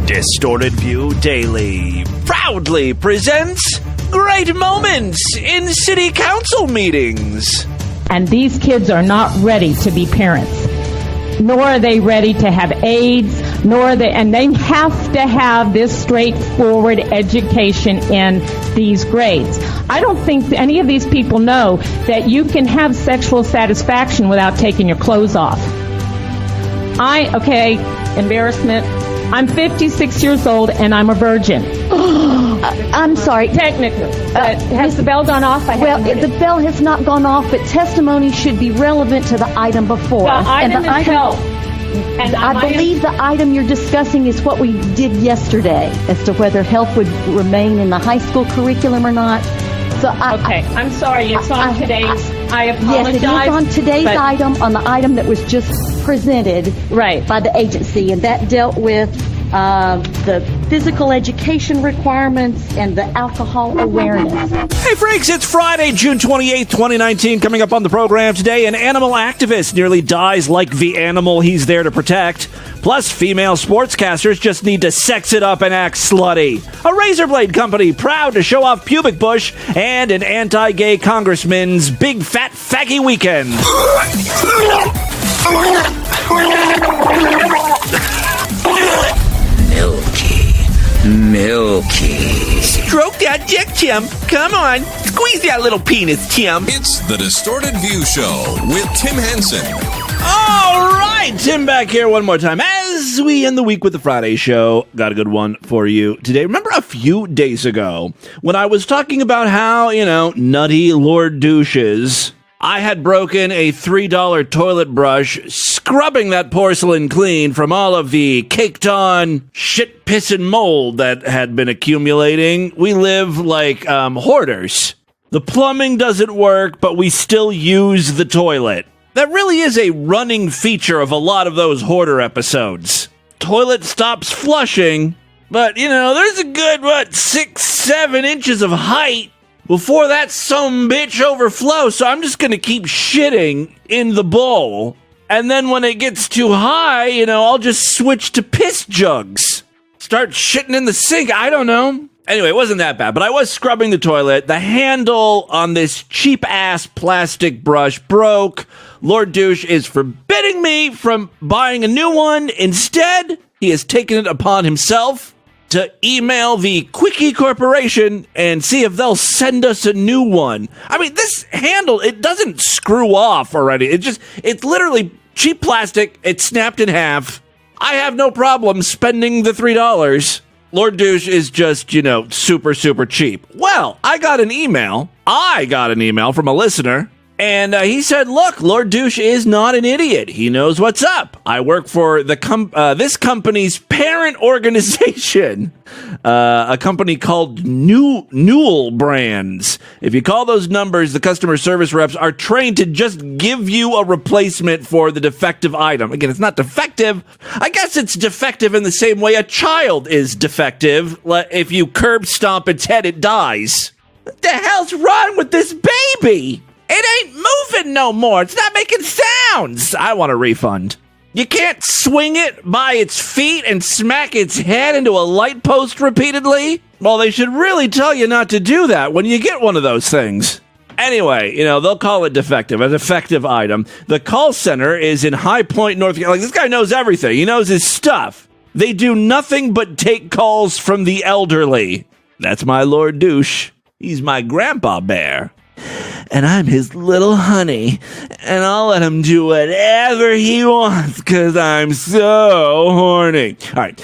Distorted View Daily proudly presents Great Moments in City Council Meetings. And these kids are not ready to be parents, nor are they ready to have AIDS, and they have to have this straightforward education in these grades. I don't think any of these people know that you can have sexual satisfaction without taking your clothes off. Embarrassment. I'm 56 years old and I'm a virgin. I'm sorry. Technically. Has the bell gone off? The bell has not gone off, but testimony should be relevant to the item before. The item is health. And I believe the item you're discussing is what we did yesterday as to whether health would remain in the high school curriculum or not. I'm sorry. It's on today's. I apologize. Yes, it is on today's item, on the item that was just presented by the agency, and that dealt with the physical education requirements and the alcohol awareness. Hey, freaks, it's Friday, June 28th, 2019. Coming up on the program today, an animal activist nearly dies like the animal he's there to protect. Plus, female sportscasters just need to sex it up and act slutty. A razor blade company proud to show off pubic bush, and an anti-gay congressman's big fat faggy weekend. Milky. Stroke that dick, Tim. Come on. Squeeze that little penis, Tim. It's the Distorted View Show with Tim Henson. All right, Tim back here one more time. As we end the week with the Friday show, got a good one for you today. Remember a few days ago when I was talking about how, nutty Lord douches, I had broken a $3 toilet brush, scrubbing that porcelain clean from all of the caked-on shit, piss, and mold that had been accumulating. We live like hoarders. The plumbing doesn't work, but we still use the toilet. That really is a running feature of a lot of those hoarder episodes. Toilet stops flushing, but, there's a good, 6-7 inches of height before that sumbitch overflows, so I'm just going to keep shitting in the bowl. And then when it gets too high, I'll just switch to piss jugs. Start shitting in the sink, I don't know. Anyway, it wasn't that bad, but I was scrubbing the toilet. The handle on this cheap-ass plastic brush broke. Lord Douche is forbidding me from buying a new one. Instead, he has taken it upon himself to email the Quickie Corporation and see if they'll send us a new one. I mean, this handle, it doesn't screw off already. It's literally cheap plastic. It's snapped in half. I have no problem spending the $3. Lord Douche is just, super, super cheap. Well, I got an email from a listener. And he said, look, Lord Douche is not an idiot. He knows what's up. I work for this company's parent organization, a company called Newell Brands. If you call those numbers, the customer service reps are trained to just give you a replacement for the defective item. Again, it's not defective. I guess it's defective in the same way a child is defective. If you curb stomp its head, it dies. What the hell's wrong with this baby? It ain't moving no more. It's not making sounds. I want a refund. You can't swing it by its feet and smack its head into a light post repeatedly? Well, they should really tell you not to do that when you get one of those things. Anyway, they'll call it defective, a defective item. The call center is in High Point, North Carolina. This guy knows everything. He knows his stuff. They do nothing but take calls from the elderly. That's my Lord Douche. He's my grandpa bear. And I'm his little honey, and I'll let him do whatever he wants because I'm so horny. All right,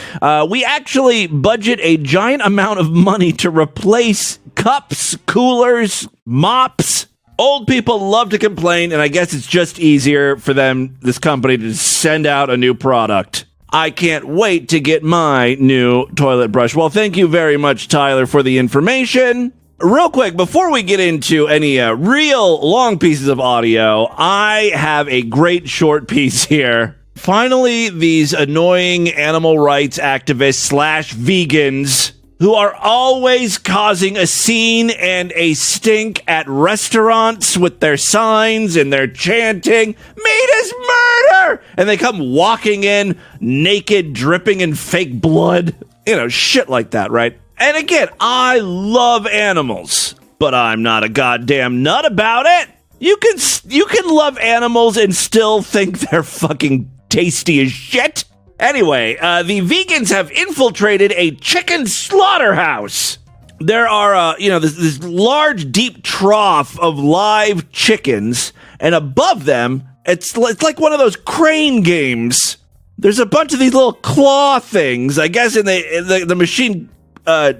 we actually budget a giant amount of money to replace cups, coolers, mops. Old people love to complain, and I guess it's just easier for this company, to send out a new product. I can't wait to get my new toilet brush. Well, thank you very much, Tyler, for the information. Real quick, before we get into any real long pieces of audio, I have a great short piece here. Finally, these annoying animal rights activists / vegans who are always causing a scene and a stink at restaurants with their signs and their chanting, meat is murder! And they come walking in naked, dripping in fake blood. You know, shit like that, right? And again, I love animals, but I'm not a goddamn nut about it. You can love animals and still think they're fucking tasty as shit. Anyway, the vegans have infiltrated a chicken slaughterhouse. There are, this large, deep trough of live chickens, and above them, it's like one of those crane games. There's a bunch of these little claw things, I guess, and the machine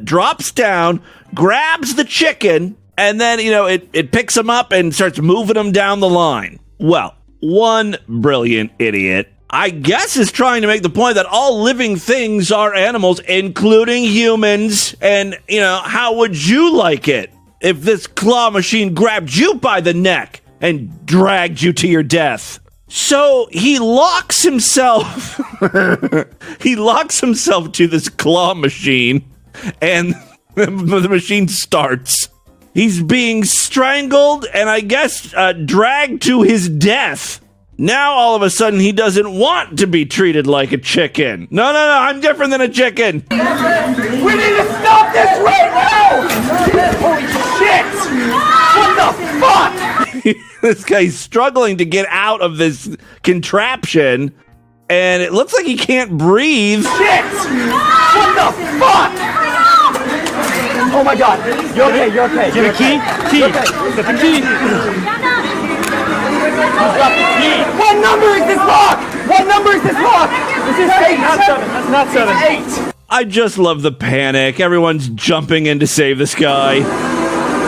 drops down, grabs the chicken, and then, it picks them up and starts moving them down the line. Well, one brilliant idiot, I guess, is trying to make the point that all living things are animals, including humans. And, how would you like it if this claw machine grabbed you by the neck and dragged you to your death? So he locks himself. He locks himself to this claw machine, and the machine starts. He's being strangled and I guess dragged to his death. Now, all of a sudden, he doesn't want to be treated like a chicken. No, I'm different than a chicken. We need to stop this right now! Holy shit! What the fuck? This guy's struggling to get out of this contraption, and it looks like he can't breathe. Shit! What the fuck? Oh my god. You're okay. Do you have a key? Get the key. What number is this lock? This is 8, not 7. That's not 7. It's 8. I just love the panic. Everyone's jumping in to save this guy.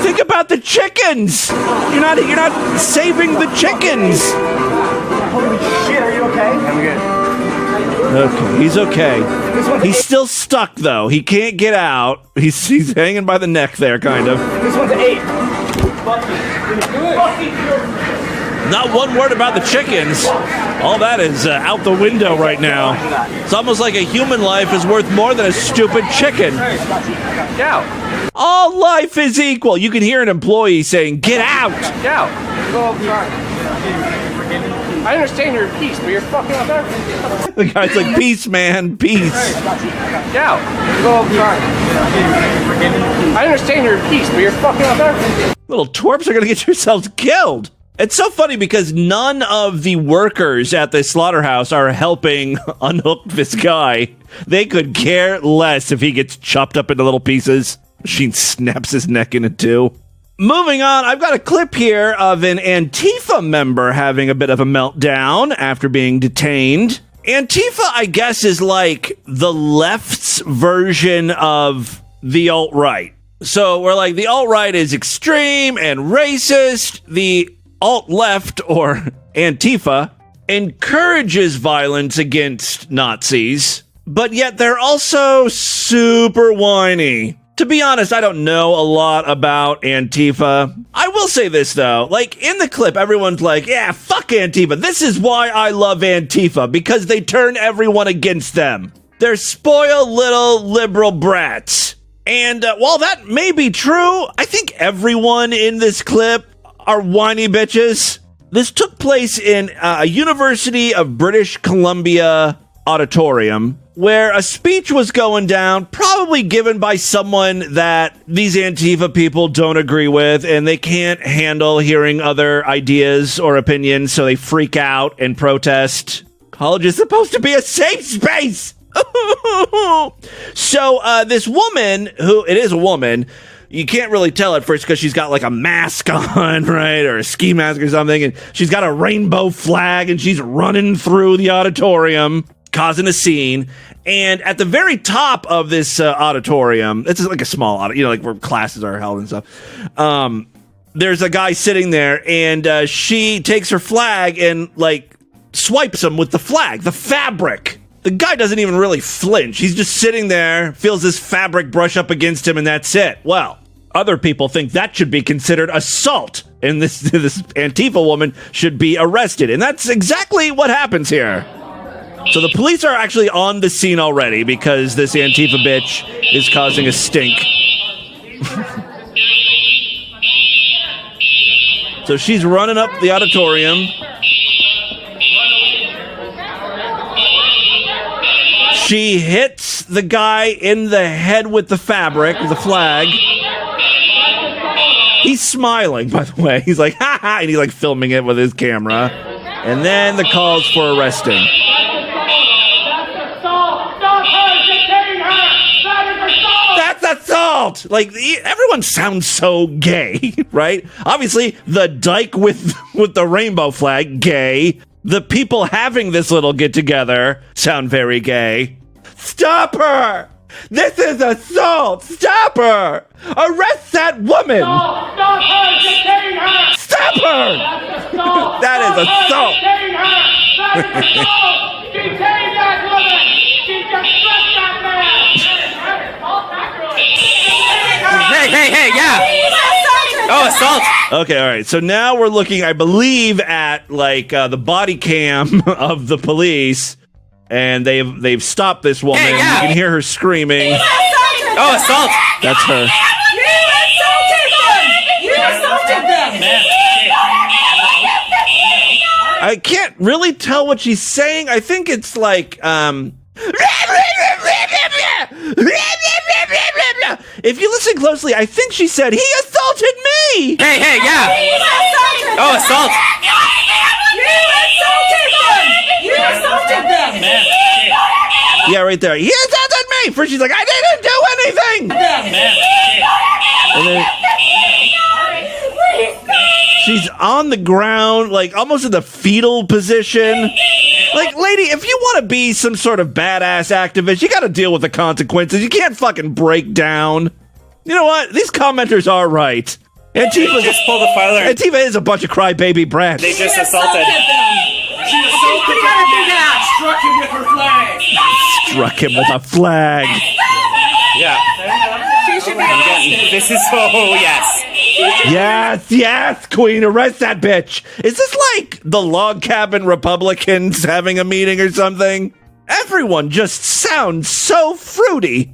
Think about the chickens. You're not saving the chickens. Holy shit, are you okay? I'm good. Okay, he's okay. He's still stuck though. He can't get out. He's hanging by the neck there, kind of. This one's 8. Fucking Not one word about the chickens. All that is out the window right now. It's almost like a human life is worth more than a stupid chicken. Get out. All life is equal. You can hear an employee saying, get out. Get out. I understand you're in peace, but you're fucking up everything. The guy's like, peace, man, peace. Get out. I understand you're in peace, but you're fucking up everything. Little twerps are going to get yourselves killed. It's so funny because none of the workers at the slaughterhouse are helping unhook this guy. They could care less if he gets chopped up into little pieces. Machine snaps his neck into two. Moving on, I've got a clip here of an Antifa member having a bit of a meltdown after being detained. Antifa, I guess, is like the left's version of the alt-right. So we're like, the alt-right is extreme and racist. The alt-left, or Antifa, encourages violence against Nazis, but yet they're also super whiny. To be honest, I don't know a lot about Antifa. I will say this, though. Like, in the clip, everyone's like, yeah, fuck Antifa. This is why I love Antifa, because they turn everyone against them. They're spoiled little liberal brats. And while that may be true, I think everyone in this clip are whiny bitches. This took place in a University of British Columbia auditorium where a speech was going down, probably given by someone that these Antifa people don't agree with, and they can't handle hearing other ideas or opinions, so they freak out and protest. College is supposed to be a safe space! So this woman, it is a woman, you can't really tell at first because she's got like a mask on, right? Or a ski mask or something. And she's got a rainbow flag and she's running through the auditorium, causing a scene. And at the very top of this auditorium, it's like a small auditorium, like where classes are held and stuff. There's a guy sitting there and she takes her flag and like swipes him with the flag, the fabric. The guy doesn't even really flinch. He's just sitting there, feels this fabric brush up against him, and that's it. Well, other people think that should be considered assault, and this Antifa woman should be arrested. And that's exactly what happens here. So the police are actually on the scene already because this Antifa bitch is causing a stink. So she's running up the auditorium. She hits the guy in the head with the fabric, the flag. He's smiling, by the way. He's like, ha ha, and he's like filming it with his camera. And then the calls for arresting. That's assault! Like, everyone sounds so gay, right? Obviously, the dyke with the rainbow flag, gay. The people having this little get-together sound very gay. Stop her! This is assault! Stop her! Arrest that woman! Stop her! Detain her! Stop her! That is assault! Detain her! That is assault! Detain that woman! She just struck that man! Hey, yeah! Oh, assault! Okay, all right. So now we're looking, I believe, at like the body cam of the police, and they've stopped this woman. Hey, yeah. You can hear her screaming. Oh, assault! That's her. You assaulted them! I can't really tell what she's saying. I think it's like if you listen closely, I think she said, he assaulted me! Hey, yeah! Oh, assault! You assaulted them! Yeah, right there. He assaulted me! First she's like, I didn't do anything! And then she's on the ground, like almost in the fetal position. Like, lady, if you want to be some sort of badass activist, you got to deal with the consequences. You can't fucking break down. You know what? These commenters are right. Antifa just pulled a filer. Antifa is a bunch of crybaby brats. They just assaulted. She assaulted them! Struck him with her flag! Struck him with a flag. Yeah. She should be arrested! This is yes. Yes, Queen, arrest that bitch. Is this like the log cabin Republicans having a meeting or something? Everyone just sounds so fruity.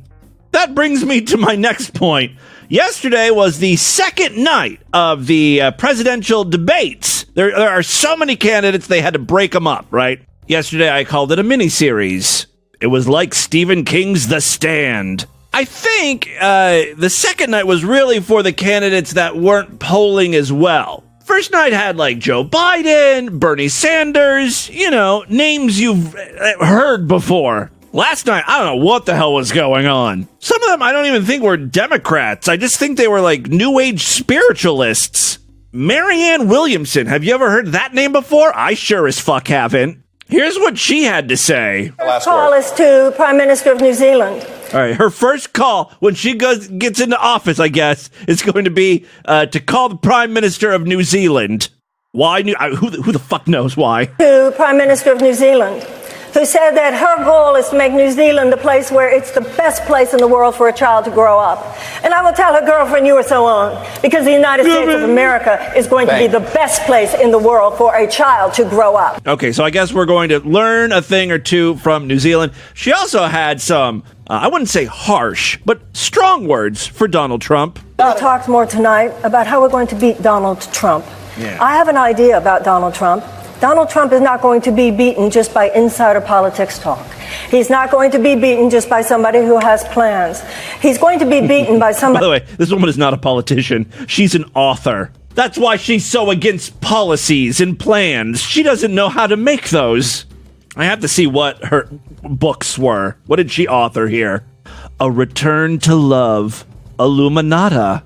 That brings me to my next point. Yesterday was the second night of the presidential debates. There are so many candidates, they had to break them up, right? Yesterday, I called it a mini-series. It was like Stephen King's The Stand. I think the second night was really for the candidates that weren't polling as well. First night had like Joe Biden, Bernie Sanders, you know, names you've heard before. Last night, I don't know what the hell was going on. Some of them I don't even think were Democrats. I just think they were like New Age spiritualists. Marianne Williamson, have you ever heard that name before? I sure as fuck haven't. Here's what she had to say. First call is to Prime Minister of New Zealand. All right, her first call when she gets into office, I guess, is going to be to call the Prime Minister of New Zealand. Why? Who the fuck knows why? To Prime Minister of New Zealand, who said that her goal is to make New Zealand a place where it's the best place in the world for a child to grow up. And I will tell her girlfriend you were so on, because the United States of America is going to be the best place in the world for a child to grow up. Okay, so I guess we're going to learn a thing or two from New Zealand. She also had some, I wouldn't say harsh, but strong words for Donald Trump. We'll talk more tonight about how we're going to beat Donald Trump. Yeah. I have an idea about Donald Trump. Donald Trump is not going to be beaten just by insider politics talk. He's not going to be beaten just by somebody who has plans. He's going to be beaten by somebody... By the way, this woman is not a politician. She's an author. That's why she's so against policies and plans. She doesn't know how to make those. I have to see what her books were. What did she author here? A Return to Love, Illuminata,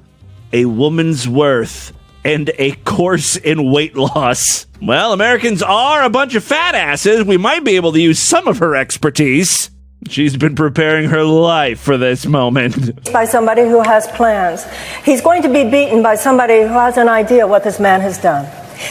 A Woman's Worth, and A Course in Weight Loss. Well, Americans are a bunch of fat asses. We might be able to use some of her expertise. She's been preparing her life for this moment. By somebody who has plans. He's going to be beaten by somebody who has an idea what this man has done.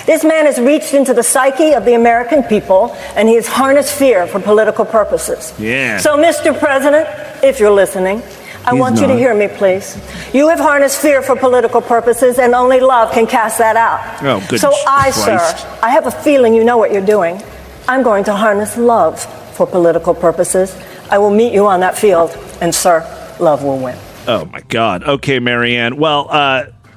This man has reached into the psyche of the American people, and he has harnessed fear for political purposes. Yeah. So, Mr. President, if you're listening, I want you to hear me, please. You have harnessed fear for political purposes, and only love can cast that out. Oh, good So Christ. sir, I have a feeling you know what you're doing. I'm going to harness love for political purposes. I will meet you on that field, and sir, love will win. Oh, my God. Okay, Marianne. Well,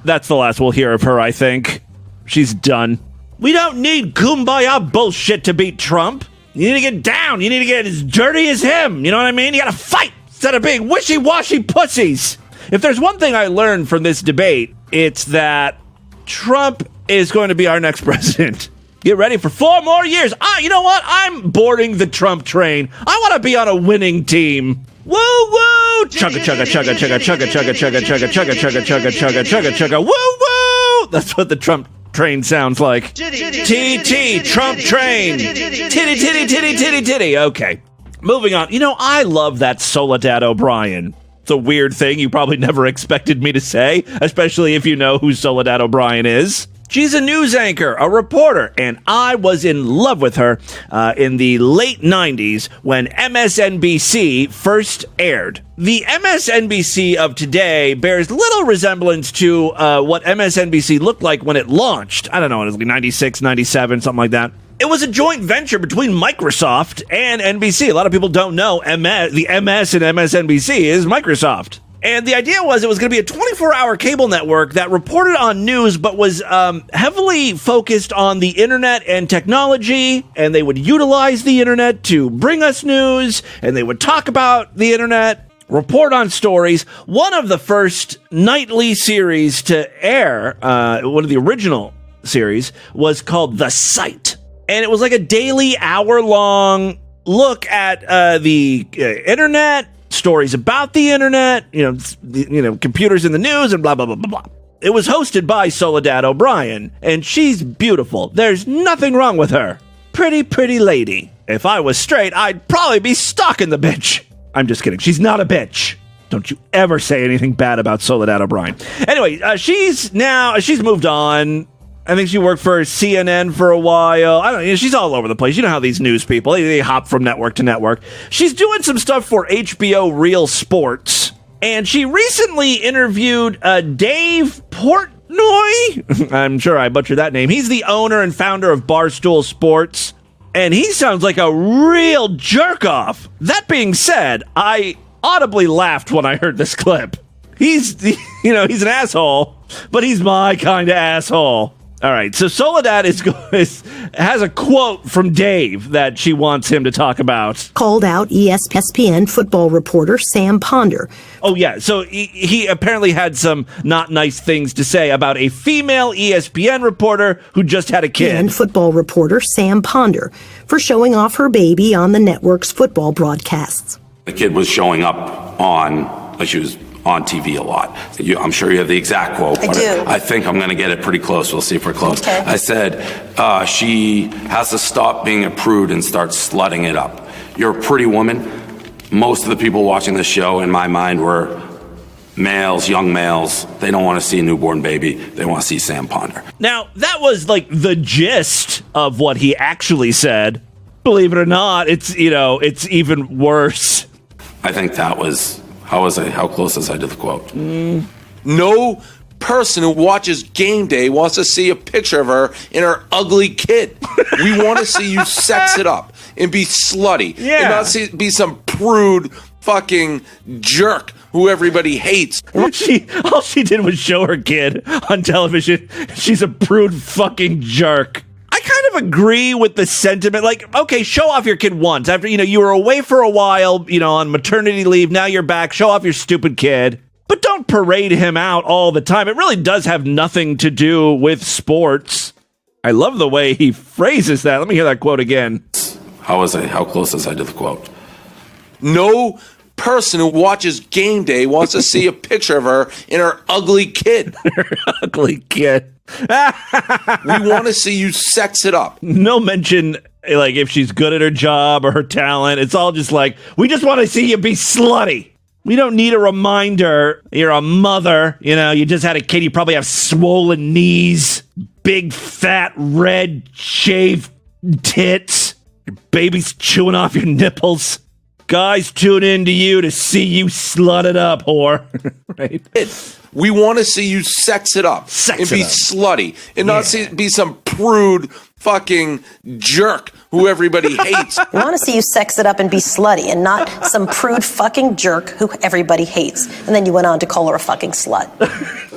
that's the last we'll hear of her, I think. She's done. We don't need kumbaya bullshit to beat Trump. You need to get down. You need to get as dirty as him. You know what I mean? You gotta fight instead of being wishy-washy pussies. If there's one thing I learned from this debate, it's that Trump is going to be our next president. Get ready for 4 more years. You know what? I'm boarding the Trump train. I want to be on a winning team. Woo woo! Chugga chugga chugga chugga chugga chugga chugga chugga chugga chugga chugga chugga chugga chugga woo woo! That's what the Trump train sounds like. TT Trump train. Titty titty titty titty titty. Okay. Moving on. You know, I love that Soledad O'Brien. It's a weird thing you probably never expected me to say, especially if you know who Soledad O'Brien is. She's a news anchor, a reporter, and I was in love with her in the late 90s when MSNBC first aired. The MSNBC of today bears little resemblance to what MSNBC looked like when it launched. I don't know, it was like 96, 97, something like that. It was a joint venture between Microsoft and NBC. A lot of people don't know the MS and MSNBC is Microsoft. And the idea was it was going to be a 24-hour cable network that reported on news but was heavily focused on the internet and technology, and they would utilize the internet to bring us news, and they would talk about the internet, report on stories. One of the first nightly series to air, one of the original series, was called The Site. And it was like a daily hour-long look at the internet, stories about the internet, computers in the news, and blah, blah, blah, blah, blah. It was hosted by Soledad O'Brien, and she's beautiful. There's nothing wrong with her. Pretty, pretty lady. If I was straight, I'd probably be stalking the bitch. I'm just kidding. She's not a bitch. Don't you ever say anything bad about Soledad O'Brien. Anyway, she's moved on. I think she worked for CNN for a while. I don't know. She's all over the place. You know how these news people, they hop from network to network. She's doing some stuff for HBO Real Sports. And she recently interviewed Dave Portnoy. I'm sure I butchered that name. He's the owner and founder of Barstool Sports. And he sounds like a real jerk-off. That being said, I audibly laughed when I heard this clip. He's an asshole, but he's my kind of asshole. All right, so Soledad has a quote from Dave that she wants him to talk about. Called out ESPN football reporter Sam Ponder. Oh, yeah, so he apparently had some not nice things to say about a female ESPN reporter who just had a kid. And football reporter Sam Ponder for showing off her baby on the network's football broadcasts. The kid was showing up she was on TV a lot. I'm sure you have the exact quote. I do. I think I'm going to get it pretty close. We'll see if we're close. Okay. I said, she has to stop being a prude and start slutting it up. You're a pretty woman. Most of the people watching this show, in my mind, were males, young males. They don't want to see a newborn baby. They want to see Sam Ponder. Now, that was like the gist of what he actually said. Believe it or not, it's even worse. I think that was... How close was I to the quote? No person who watches Game Day wants to see a picture of her and her ugly kid. We want to see you sex it up and be slutty. Yeah. And not be some prude fucking jerk who everybody hates. All she did was show her kid on television. She's a prude fucking jerk. I kind of agree with the sentiment. Like, okay, show off your kid once. After, you were away for a while, on maternity leave. Now you're back. Show off your stupid kid. But don't parade him out all the time. It really does have nothing to do with sports. I love the way he phrases that. Let me hear that quote again. How close was I to the quote? No person who watches Game Day wants to see a picture of her and her ugly kid. Her ugly kid. We want to see you sex it up. No mention, like, if she's good at her job or her talent. It's all just like, we just want to see you be slutty. We don't need a reminder. You're a mother. You just had a kid. You probably have swollen knees, big, fat, red, shaved tits. Your baby's chewing off your nipples. Guys tune in to you to see you slut it up, whore. Right? We want to see you sex it up and be slutty and not be some prude fucking jerk who everybody hates. We want to see you sex it up and be slutty and not some prude fucking jerk who everybody hates. And then you went on to call her a fucking slut.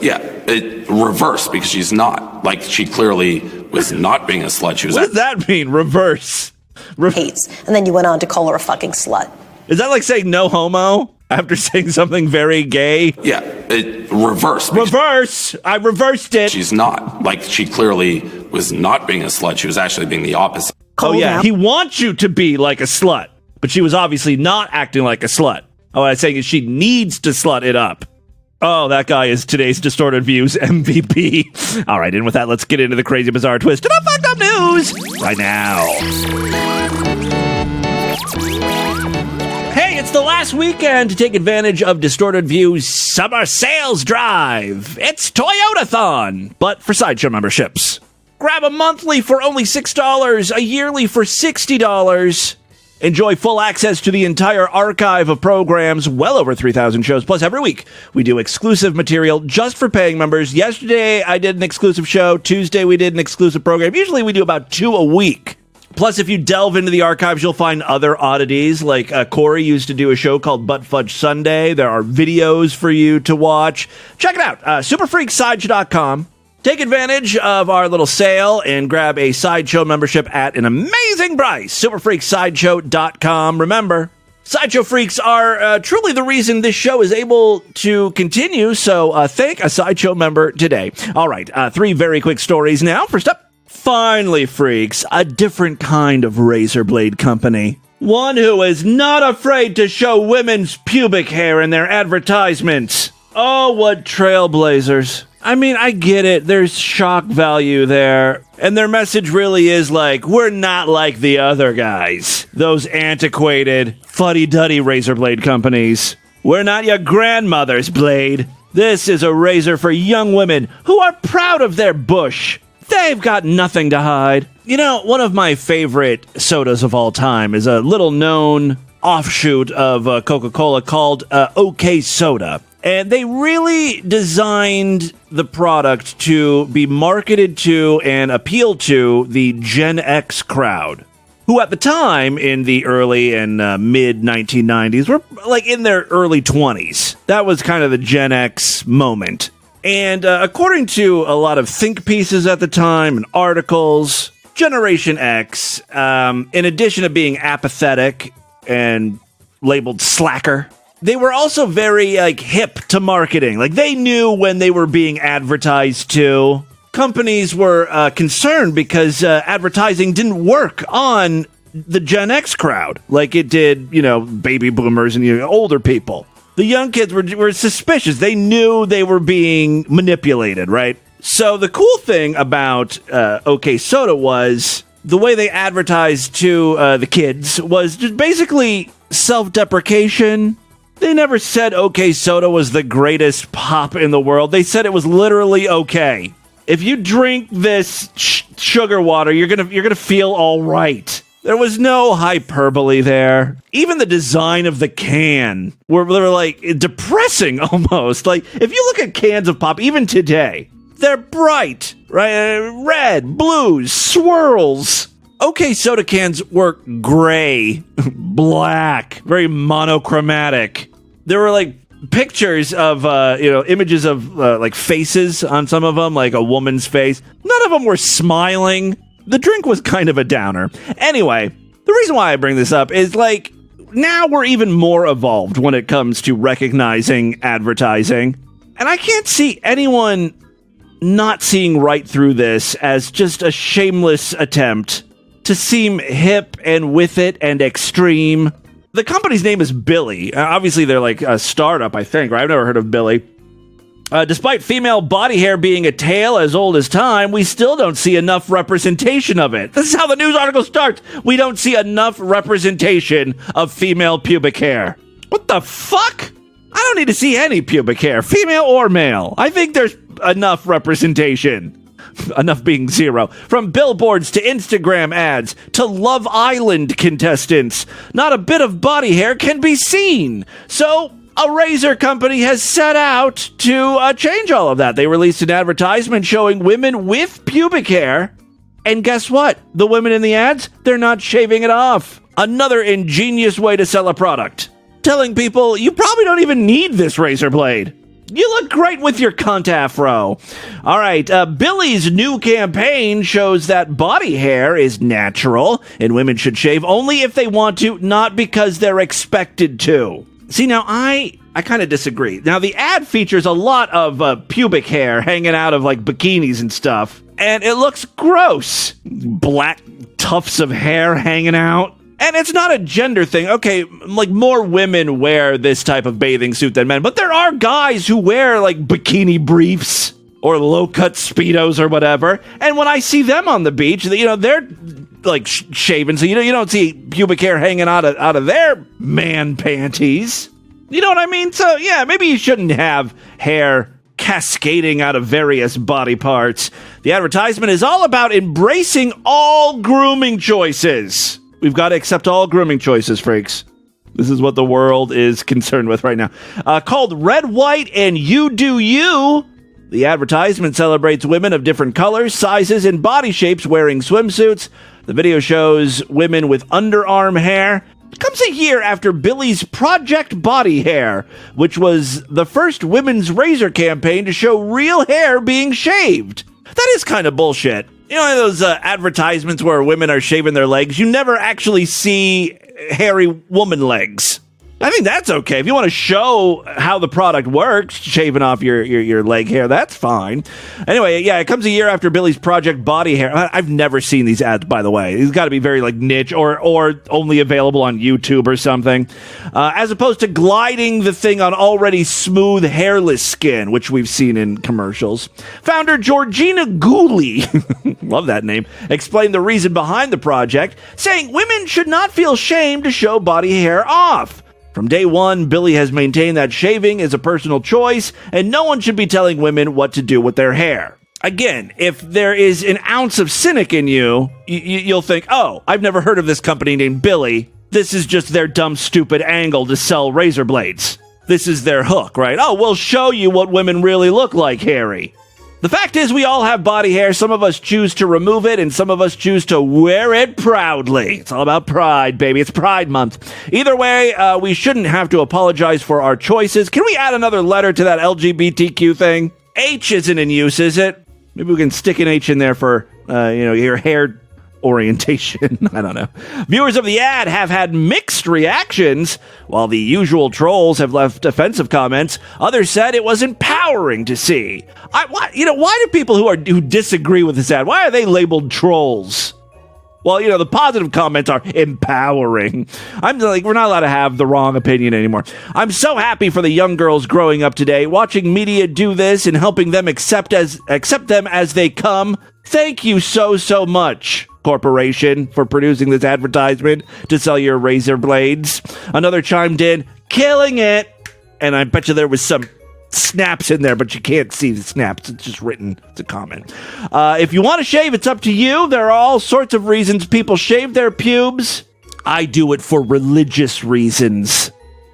Yeah, it reverse, because she's not. Like, she clearly was not being a slut. She was. What does that mean, reverse? Hates. And then you went on to call her a fucking slut. Is that like saying no homo after saying something very gay? Yeah, it reverse. Reverse! I reversed it. She's not. Like, she clearly was not being a slut. She was actually being the opposite. Oh, yeah. He wants you to be like a slut, but she was obviously not acting like a slut. Oh, what I'm saying is she needs to slut it up. Oh, that guy is today's Distorted Views MVP. All right, and with that, let's get into the crazy, bizarre twist of the fucked up news right now. Hey, it's the last weekend to take advantage of Distorted Views' summer sales drive. It's Toyotathon, but for Sideshow memberships. Grab a monthly for only $6, a yearly for $60. Enjoy full access to the entire archive of programs, well over 3,000 shows. Plus, every week, we do exclusive material just for paying members. Yesterday, I did an exclusive show. Tuesday, we did an exclusive program. Usually, we do about 2 a week. Plus, if you delve into the archives, you'll find other oddities. Like Corey used to do a show called Butt Fudge Sunday. There are videos for you to watch. Check it out, superfreaksideshow.com. Take advantage of our little sale and grab a Sideshow membership at an amazing price. Superfreaksideshow.com. Remember, Sideshow freaks are truly the reason this show is able to continue, so thank a Sideshow member today. All right, 3 very quick stories now. First up, finally, freaks, a different kind of razor blade company. One who is not afraid to show women's pubic hair in their advertisements. Oh, what trailblazers. I mean, I get it. There's shock value there. And their message really is like, we're not like the other guys. Those antiquated, fuddy-duddy razor blade companies. We're not your grandmother's blade. This is a razor for young women who are proud of their bush. They've got nothing to hide. You know, one of my favorite sodas of all time is a little-known offshoot of Coca-Cola called OK Soda. And they really designed the product to be marketed to and appeal to the Gen X crowd, who at the time, in the early and mid-1990s, were like in their early 20s. That was kind of the Gen X moment. And according to a lot of think pieces at the time and articles, Generation X, in addition to being apathetic and labeled slacker, they were also very, hip to marketing. Like, they knew when they were being advertised to. Companies were concerned because advertising didn't work on the Gen X crowd like it did, baby boomers and older people. The young kids were suspicious. They knew they were being manipulated, right? So the cool thing about OK Soda was the way they advertised to the kids was just basically self-deprecation. They never said OK Soda was the greatest pop in the world. They said it was literally okay. If you drink this sugar water, you're gonna feel all right. There was no hyperbole there. Even the design of the can were like depressing almost. Like, if you look at cans of pop, even today, they're bright, right? Red, blues, swirls. OK Soda cans were gray, black, very monochromatic. There were like pictures of, images of like faces on some of them, like a woman's face. None of them were smiling. The drink was kind of a downer. Anyway, the reason why I bring this up is like, now we're even more evolved when it comes to recognizing advertising. And I can't see anyone not seeing right through this as just a shameless attempt to seem hip and with it and extreme. The company's name is Billy. Obviously, they're like a startup, I think, right? I've never heard of Billy. Despite female body hair being a tale as old as time, we still don't see enough representation of it. This is how the news article starts. We don't see enough representation of female pubic hair. What the fuck? I don't need to see any pubic hair, female or male. I think there's enough representation. Enough being 0. From billboards to Instagram ads to Love Island contestants, not a bit of body hair can be seen. So a razor company has set out to change all of that. They released an advertisement showing women with pubic hair And guess what? The women in the ads, they're not shaving it off. Another ingenious way to sell a product. Telling people, you probably don't even need this razor blade. You look great with your cunt afro. All right, Billy's new campaign shows that body hair is natural, and women should shave only if they want to, not because they're expected to. See, now, I kind of disagree. Now, the ad features a lot of pubic hair hanging out of, like, bikinis and stuff, and it looks gross. Black tufts of hair hanging out. And it's not a gender thing. Okay, like, more women wear this type of bathing suit than men, but there are guys who wear, like, bikini briefs or low-cut Speedos or whatever, and when I see them on the beach, you know, they're, like, shaven, so you don't see pubic hair hanging out of their man panties. You know what I mean? So, yeah, maybe you shouldn't have hair cascading out of various body parts. The advertisement is all about embracing all grooming choices. We've got to accept all grooming choices, freaks. This is what the world is concerned with right now. Called Red, White, and You Do You, the advertisement celebrates women of different colors, sizes, and body shapes wearing swimsuits. The video shows women with underarm hair. It comes a year after Billy's Project Body Hair, which was the first women's razor campaign to show real hair being shaved. That is kind of bullshit. You know, those advertisements where women are shaving their legs, you never actually see hairy woman legs. I think that's okay. If you want to show how the product works, shaving off your leg hair, that's fine. Anyway, yeah, it comes a year after Billy's Project Body Hair. I've never seen these ads, by the way. These got to be very, like, niche or only available on YouTube or something. As opposed to gliding the thing on already smooth, hairless skin, which we've seen in commercials. Founder Georgina Gooley, love that name, explained the reason behind the project, saying women should not feel shame to show body hair off. From day one, Billy has maintained that shaving is a personal choice, and no one should be telling women what to do with their hair. Again, if there is an ounce of cynic in you, you'll think, oh, I've never heard of this company named Billy. This is just their dumb, stupid angle to sell razor blades. This is their hook, right? Oh, we'll show you what women really look like, hairy. The fact is, we all have body hair. Some of us choose to remove it, and some of us choose to wear it proudly. It's all about pride, baby. It's Pride Month. Either way, we shouldn't have to apologize for our choices. Can we add another letter to that LGBTQ thing? H isn't in use, is it? Maybe we can stick an H in there for, your hair orientation. I don't know. Viewers of the ad have had mixed reactions. While the usual trolls have left offensive comments, others said it was empowering to see. Why do people who disagree with this ad, why are they labeled trolls? Well, the positive comments are empowering. I'm like, we're not allowed to have the wrong opinion anymore. I'm so happy for the young girls growing up today, watching media do this and helping them accept them as they come. Thank you so much, corporation, for producing this advertisement to sell your razor blades. Another chimed in, killing it. And I bet you there was some snaps in there, but you can't see the snaps. It's just written. It's a comment. If you want to shave, it's up to you. There are all sorts of reasons people shave their pubes. I do it for religious reasons.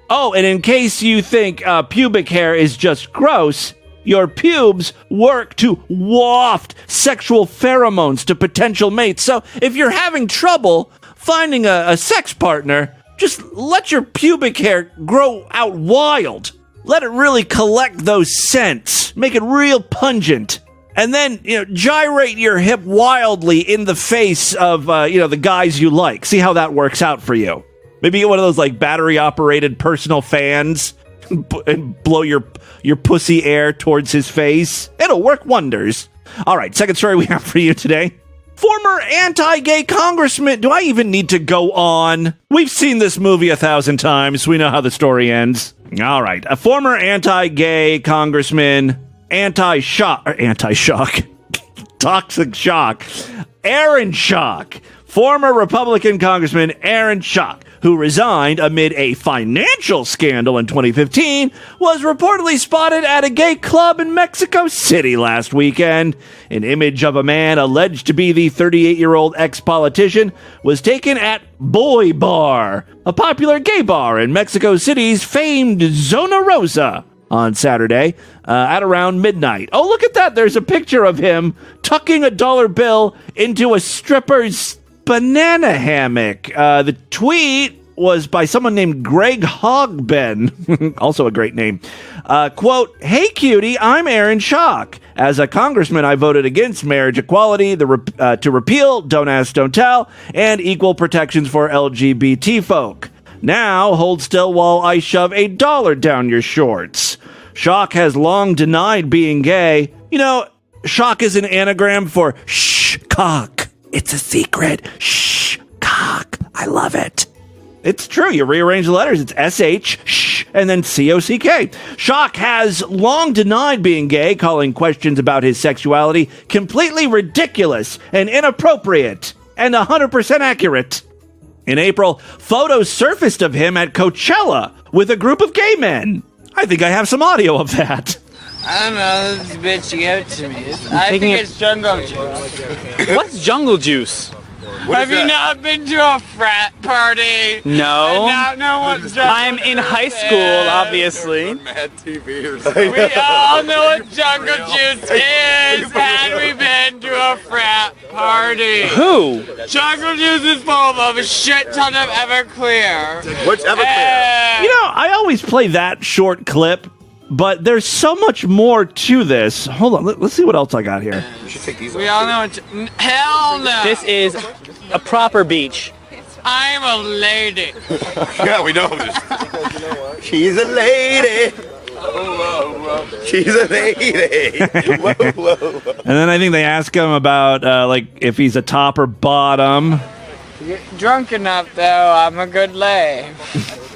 Oh, and in case you think pubic hair is just gross, your pubes work to waft sexual pheromones to potential mates. So if you're having trouble finding a sex partner, just let your pubic hair grow out wild. Let it really collect those scents. Make it real pungent. And then, gyrate your hip wildly in the face of, the guys you like. See how that works out for you. Maybe get one of those, like, battery-operated personal fans and blow your pussy air towards his face. It'll work wonders. All right, second story we have for you today. Former anti-gay congressman. Do I even need to go on? We've seen this movie 1,000 times. We know how the story ends. All right. A former anti-gay congressman, anti-shock, toxic shock, Aaron Schock, former Republican Congressman Aaron Schock, who resigned amid a financial scandal in 2015, was reportedly spotted at a gay club in Mexico City last weekend. An image of a man alleged to be the 38-year-old ex-politician was taken at Boy Bar, a popular gay bar in Mexico City's famed Zona Rosa. on Saturday at around midnight. Oh, look at that. There's a picture of him tucking a dollar bill into a stripper's banana hammock. The tweet was by someone named Greg Hogben, also a great name. Quote, "Hey cutie, I'm Aaron Schock. As a congressman, I voted against marriage equality, to repeal Don't Ask, Don't Tell, and equal protections for LGBT folk. Now, hold still while I shove a dollar down your shorts." Schock has long denied being gay. You know, Schock is an anagram for shh, cock. It's a secret. Shh, cock. I love it. It's true. You rearrange the letters. It's S-H, shh, and then C-O-C-K. Schock has long denied being gay, calling questions about his sexuality completely ridiculous and inappropriate and 100% accurate. In April, photos surfaced of him at Coachella with a group of gay men. I think I have some audio of that. I don't know, this bitch gave it to me. I think it's jungle juice. What's jungle juice? Have you not been to a frat party? No. And not know what jungle I'm in high school, obviously. Mad TV or something. We all know what jungle juice is. Had we been to a frat party? Who? Jungle juice is full of a shit ton of Everclear. What's Everclear? You know, I always play that short clip, but there's so much more to this. Hold on, let's see what else I got here. We all know what. Hell no. This is a proper beach. I'm a lady. Yeah, we know this. She's a lady. She's a lady. Whoa, whoa, whoa. And then I think they ask him about like if he's a top or bottom. You're drunk enough though. I'm a good lay.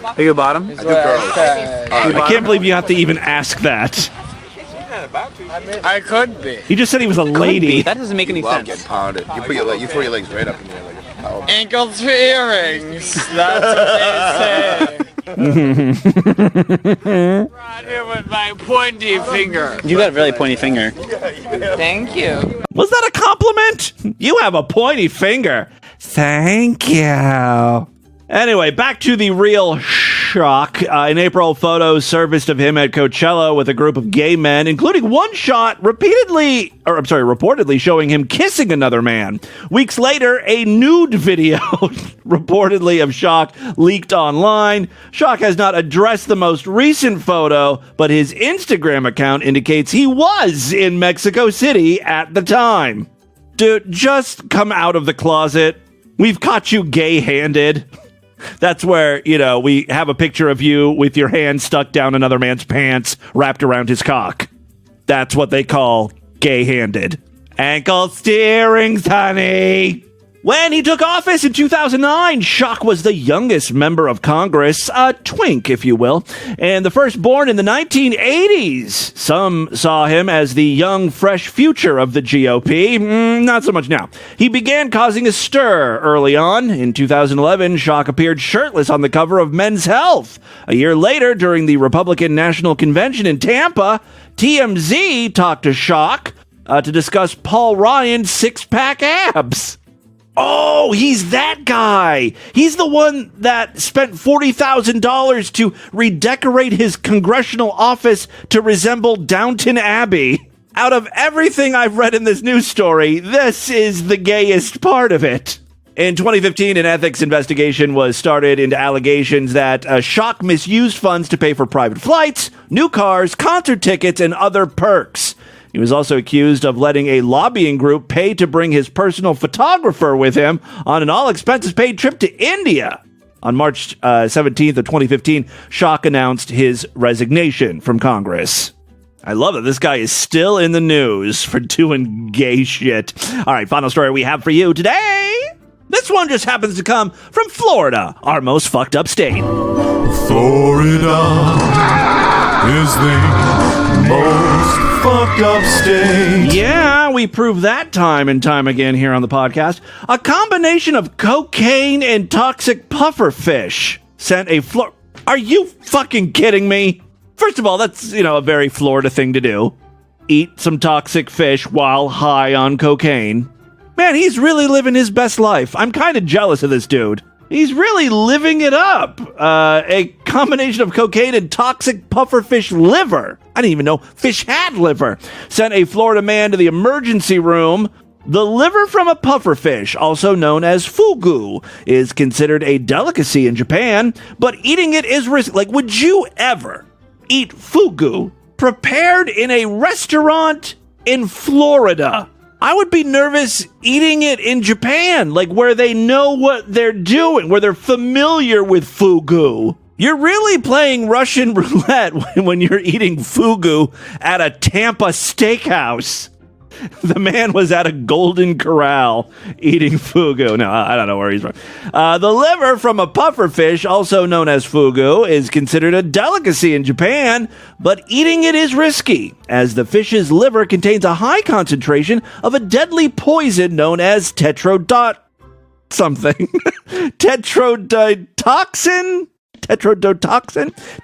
Are you a bottom? I can't believe you have to even ask that. I could be. He just said he was a lady. That doesn't make any sense. Get pounded. You throw your legs right up in there like a power. Ankles for earrings. That's what they say. Right here with my pointy finger. You got a really pointy finger. Thank you. Was that a compliment? You have a pointy finger. Thank you. Anyway, back to the real Schock. In April, photos surfaced of him at Coachella with a group of gay men, including one shot reportedly showing him kissing another man. Weeks later, a nude video reportedly of Schock leaked online. Schock has not addressed the most recent photo, but his Instagram account indicates he was in Mexico City at the time. Dude, just come out of the closet. We've caught you gay-handed. That's where, you know, we have a picture of you with your hand stuck down another man's pants wrapped around his cock. That's what they call gay-handed. Ankle steerings, honey. When he took office in 2009, Schock was the youngest member of Congress, a twink, if you will, and the first born in the 1980s. Some saw him as the young, fresh future of the GOP. Not so much now. He began causing a stir early on. In 2011, Schock appeared shirtless on the cover of Men's Health. A year later, during the Republican National Convention in Tampa, TMZ talked to Schock to discuss Paul Ryan's six-pack abs. Oh, he's that guy. He's the one that spent $40,000 to redecorate his congressional office to resemble Downton Abbey. Out of everything I've read in this news story, this is the gayest part of it. In 2015, an ethics investigation was started into allegations that Schock misused funds to pay for private flights, new cars, concert tickets, and other perks. He was also accused of letting a lobbying group pay to bring his personal photographer with him on an all-expenses-paid trip to India. On March 17th of 2015, Schock announced his resignation from Congress. I love that this guy is still in the news for doing gay shit. All right, final story we have for you today. This one just happens to come from Florida, our most fucked up state. Florida is the most fucked up state. Yeah, we prove that time and time again here on the podcast. A combination of cocaine and toxic pufferfish sent a Are you fucking kidding me? First of all, that's, a very Florida thing to do. Eat some toxic fish while high on cocaine. Man, he's really living his best life. I'm kind of jealous of this dude. He's really living it up. A combination of cocaine and toxic pufferfish liver. I didn't even know fish had liver. Sent a Florida man to the emergency room. The liver from a pufferfish, also known as fugu, is considered a delicacy in Japan, but eating it is risky. Like, would you ever eat fugu prepared in a restaurant in Florida? I would be nervous eating it in Japan, like where they know what they're doing, where they're familiar with fugu. You're really playing Russian roulette when you're eating fugu at a Tampa steakhouse. The man was at a Golden Corral eating fugu. No, I don't know where he's from. The liver from a pufferfish, also known as fugu, is considered a delicacy in Japan, but eating it is risky, as the fish's liver contains a high concentration of a deadly poison known as tetrodotoxin.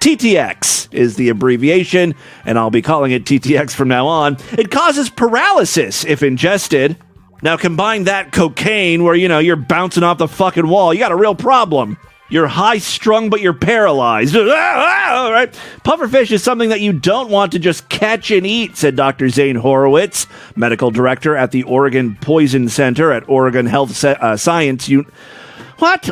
TTX is the abbreviation, and I'll be calling it TTX from now on. It causes paralysis if ingested. Now combine that cocaine where, you're bouncing off the fucking wall. You got a real problem. You're high-strung, but you're paralyzed. Right? Pufferfish is something that you don't want to just catch and eat, said Dr. Zane Horowitz, medical director at the Oregon Poison Center at Oregon Health Science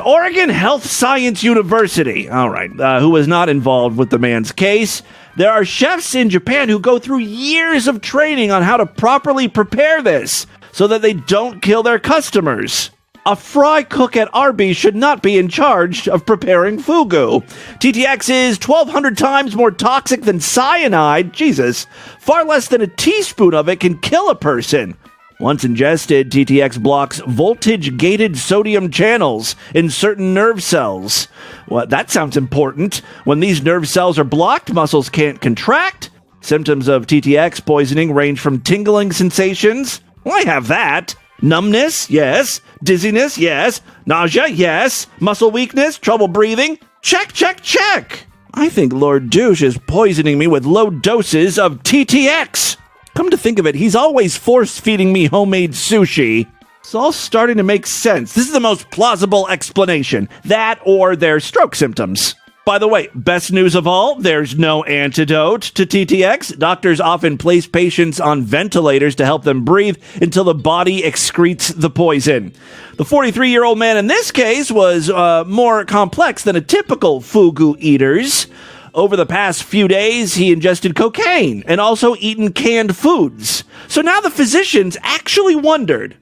Oregon Health Science University. All right. Who was not involved with the man's case. There are chefs in Japan who go through years of training on how to properly prepare this so that they don't kill their customers. A fry cook at Arby's should not be in charge of preparing fugu. TTX is 1,200 times more toxic than cyanide. Jesus. Far less than a teaspoon of it can kill a person. Once ingested, TTX blocks voltage-gated sodium channels in certain nerve cells. Well, that sounds important. When these nerve cells are blocked, muscles can't contract. Symptoms of TTX poisoning range from tingling sensations. Well, I have that. Numbness, yes. Dizziness, yes. Nausea, yes. Muscle weakness, trouble breathing. Check, check, check. I think Lord Douche is poisoning me with low doses of TTX. Come to think of it, he's always force-feeding me homemade sushi. It's all starting to make sense. This is the most plausible explanation. That or their stroke symptoms. By the way, best news of all, there's no antidote to TTX. Doctors often place patients on ventilators to help them breathe until the body excretes the poison. The 43-year-old man in this case was more complex than a typical fugu eater's. Over the past few days, he ingested cocaine and also eaten canned foods. So now the physicians actually wondered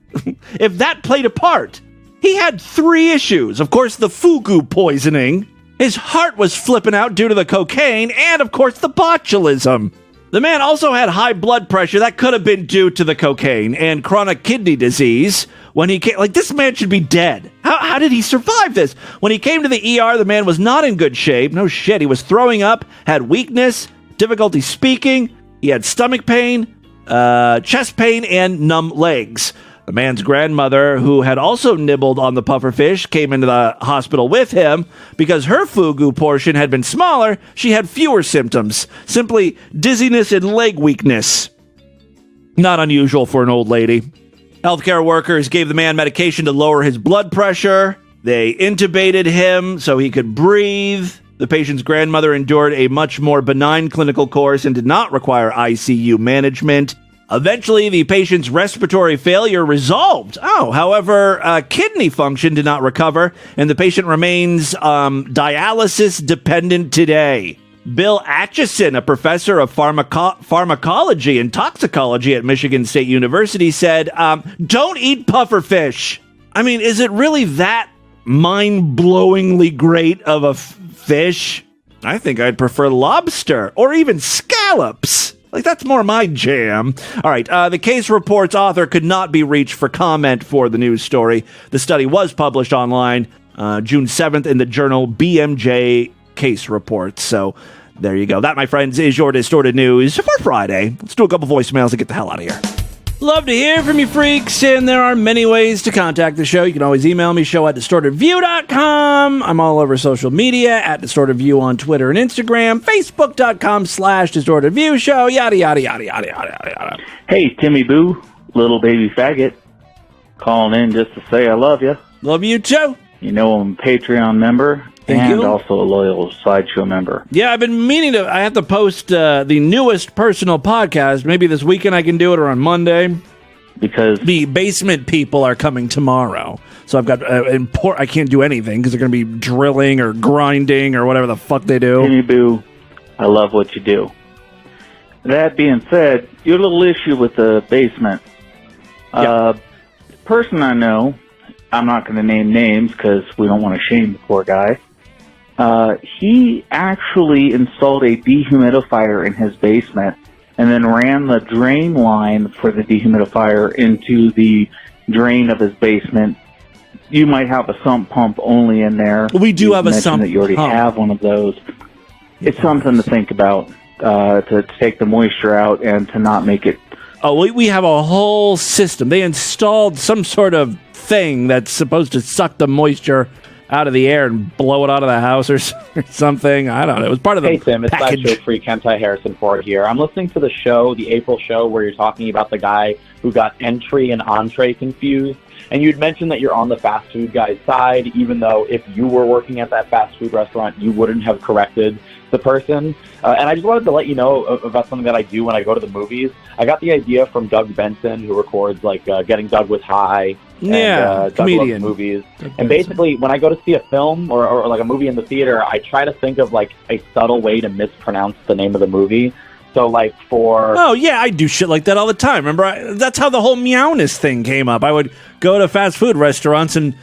if that played a part. He had 3 issues. Of course, the fugu poisoning. His heart was flipping out due to the cocaine, and of course, the botulism. The man also had high blood pressure. That could have been due to the cocaine and chronic kidney disease. When he came, this man should be dead. How did he survive this? When he came to the ER, the man was not in good shape. No shit. He was throwing up, had weakness, difficulty speaking. He had stomach pain, chest pain, and numb legs. The man's grandmother, who had also nibbled on the pufferfish, came into the hospital with him. Because her fugu portion had been smaller, she had fewer symptoms. Simply dizziness and leg weakness. Not unusual for an old lady. Healthcare workers gave the man medication to lower his blood pressure. They intubated him so he could breathe. The patient's grandmother endured a much more benign clinical course and did not require ICU management. Eventually, the patient's respiratory failure resolved. However, kidney function did not recover, and the patient remains dialysis dependent today. Bill Atchison, a professor of pharmacology and toxicology at Michigan State University, said, don't eat pufferfish. I mean, is it really that mind-blowingly great of a fish? I think I'd prefer lobster or even scallops. That's more my jam. All right, the case report's author could not be reached for comment for the news story. The study was published online June 7th in the journal BMJ Case Reports. So there you go. That, my friends, is your Distorted News for Friday. Let's do a couple voicemails and get the hell out of here. Love to hear from you freaks, and there are many ways to contact the show. You can always email me, show@distortedview.com. I'm all over social media, @distortedview on Twitter and Instagram, facebook.com/distortedviewshow, yada, yada, yada, yada, yada, yada. Hey, Timmy Boo, little baby faggot, calling in just to say I love you. Love you too. You know, I'm a Patreon member and also a loyal Slideshow member. Yeah, I've been meaning to. I have to post the newest personal podcast. Maybe this weekend I can do it, or on Monday. Because the basement people are coming tomorrow. So I've got I can't do anything because they're going to be drilling or grinding or whatever the fuck they do. Jimmy Boo, I love what you do. That being said, your little issue with the basement. Person I know, I'm not going to name names because we don't want to shame the poor guy. He actually installed a dehumidifier in his basement and then ran the drain line for the dehumidifier into the drain of his basement. You might have a sump pump only in there. We do have a sump that you already pump. have one of those. It's something to think about, to take the moisture out and to not make it. Oh, we have a whole system. They installed some sort of thing that's supposed to suck the moisture out of the air and blow it out of the house or something. I don't know. It was part of the Hey, Tim, it's package. Sideshow Freak Hentai Harrison Ford here. I'm listening to the show, the April show, where you're talking about the guy who got entry and entree confused. And you'd mentioned that you're on the fast food guy's side, even though if you were working at that fast food restaurant, you wouldn't have corrected the person. And I just wanted to let you know about something that I do when I go to the movies. I got the idea from Doug Benson, who records Getting Doug with High. And, comedian. Doug Loves Movies. And basically, when I go to see a film or like a movie in the theater, I try to think of like a subtle way to mispronounce the name of the movie. So, like, Oh, yeah, I do shit like that all the time. Remember, that's how the whole meowness thing came up. I would go to fast food restaurants and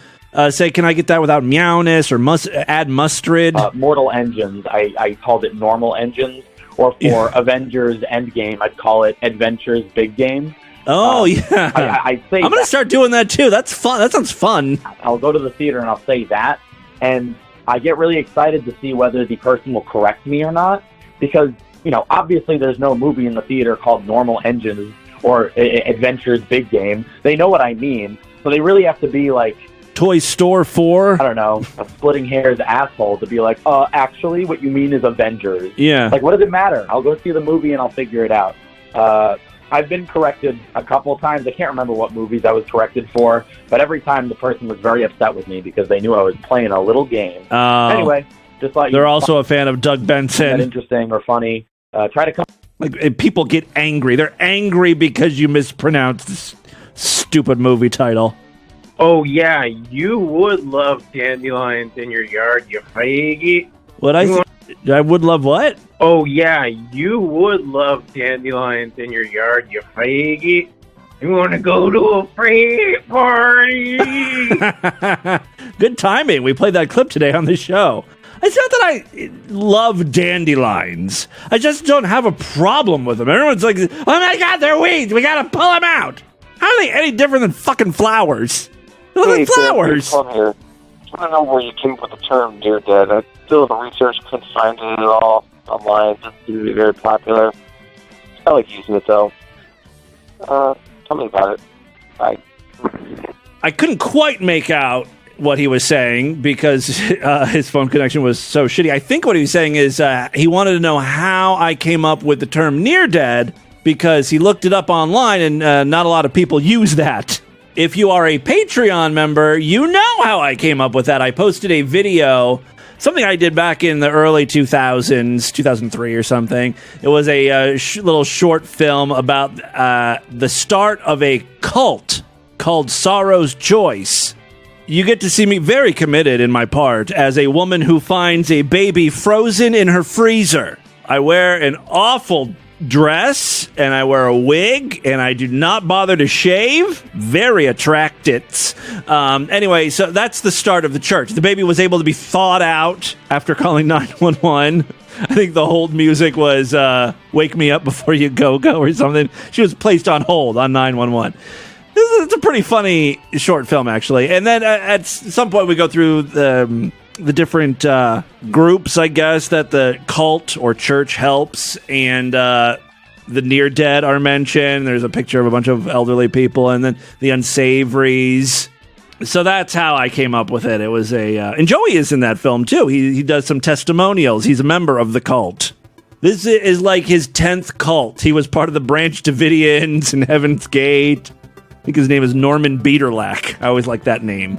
say, can I get that without meowness or add mustard? Mortal Engines, I called it Normal Engines. Or for Avengers Endgame, I'd call it Adventures Big Game. Oh, yeah. I say I'm going to start doing that, too. That's fun. That sounds fun. I'll go to the theater and I'll say that. And I get really excited to see whether the person will correct me or not. Because, you know, obviously there's no movie in the theater called Normal Engines or Adventures Big Game. They know what I mean. So they really have to be like... Toy Store 4? I don't know. A splitting hairs asshole to be like, actually, what you mean is Avengers. Yeah. Like, what does it matter? I'll go see the movie and I'll figure it out. I've been corrected a couple of times. I can't remember what movies I was corrected for, but every time the person was very upset with me because they knew I was playing a little game. Anyway, just like they're also a fan of Doug Benson. That interesting or funny. Try to come. Like, people get angry. They're angry because you mispronounced this stupid movie title. Oh, yeah, you would love dandelions in your yard, you faggot. I would love what? Oh, yeah, you would love dandelions in your yard, you faggot. You want to go to a faggot party? Good timing. We played that clip today on the show. It's not that I love dandelions. I just don't have a problem with them. Everyone's like, oh my God, they're weeds. We got to pull them out. How are they any different than fucking flowers? They're like flowers. Here. I want to know where you came up with the term Dear Dead. I still the research, couldn't find it at all online. It seems to be very popular. I like using it, though. Tell me about it. I couldn't quite make out what he was saying because his phone connection was so shitty. I think what he was saying is he wanted to know how I came up with the term near dead because he looked it up online and not a lot of people use that. If you are a Patreon member, you know how I came up with that. I posted a video, something I did back in the early 2000s, 2003 or something. It was a little short film about the start of a cult called Sorrow's Choice. You get to see me very committed in my part as a woman who finds a baby frozen in her freezer. I wear an awful dress and I wear a wig and I do not bother to shave. Very attracted. Anyway, so that's the start of the church. The baby was able to be thawed out after calling 911. I think the hold music was Wake Me Up Before You Go or something. She was placed on hold on 911. It's a pretty funny short film, actually. And then at some point we go through the different groups, I guess, that the cult or church helps. And the near dead are mentioned. There's a picture of a bunch of elderly people. And then the unsavories. So that's how I came up with it. It was and Joey is in that film, too. He does some testimonials. He's a member of the cult. This is like his 10th cult. He was part of the Branch Davidians and Heaven's Gate. I think his name is Norman Beaterlack. I always like that name.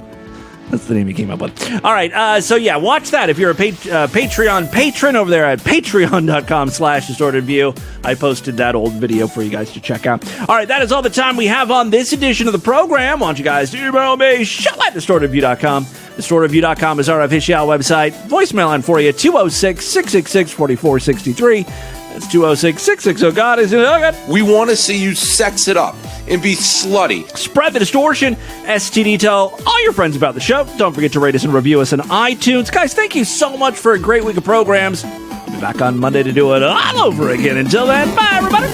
That's the name he came up with. All right, so yeah, watch that if you're a Patreon patron over there at patreon.com/distortedview. I posted that old video for you guys to check out. All right, that is all the time we have on this edition of the program. I want you guys to email me, show@distortedview.com. Distortedview.com is our official website. Voicemail line for you, 206-666-4463. That's 206-660-GOD. Is it? Oh, God. We want to see you sex it up and be slutty. Spread the distortion. STD, tell all your friends about the show. Don't forget to rate us and review us on iTunes. Guys, thank you so much for a great week of programs. We'll be back on Monday to do it all over again. Until then, bye, everybody.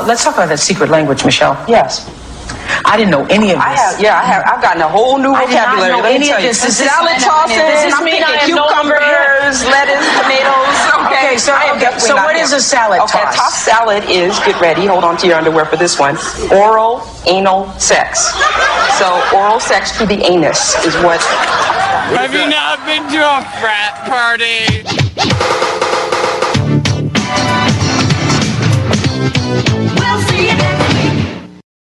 Let's talk about that secret language, Michelle. Yes. I didn't know any of this. I've gotten a whole new vocabulary. Let me tell you. Salad tossing. Does this mean cucumbers, lettuce, tomatoes? Okay, so what is a salad toss? Okay, a tossed salad is, get ready, hold on to your underwear for this one, oral anal sex. So oral sex through the anus is what... Have you not been to a frat party?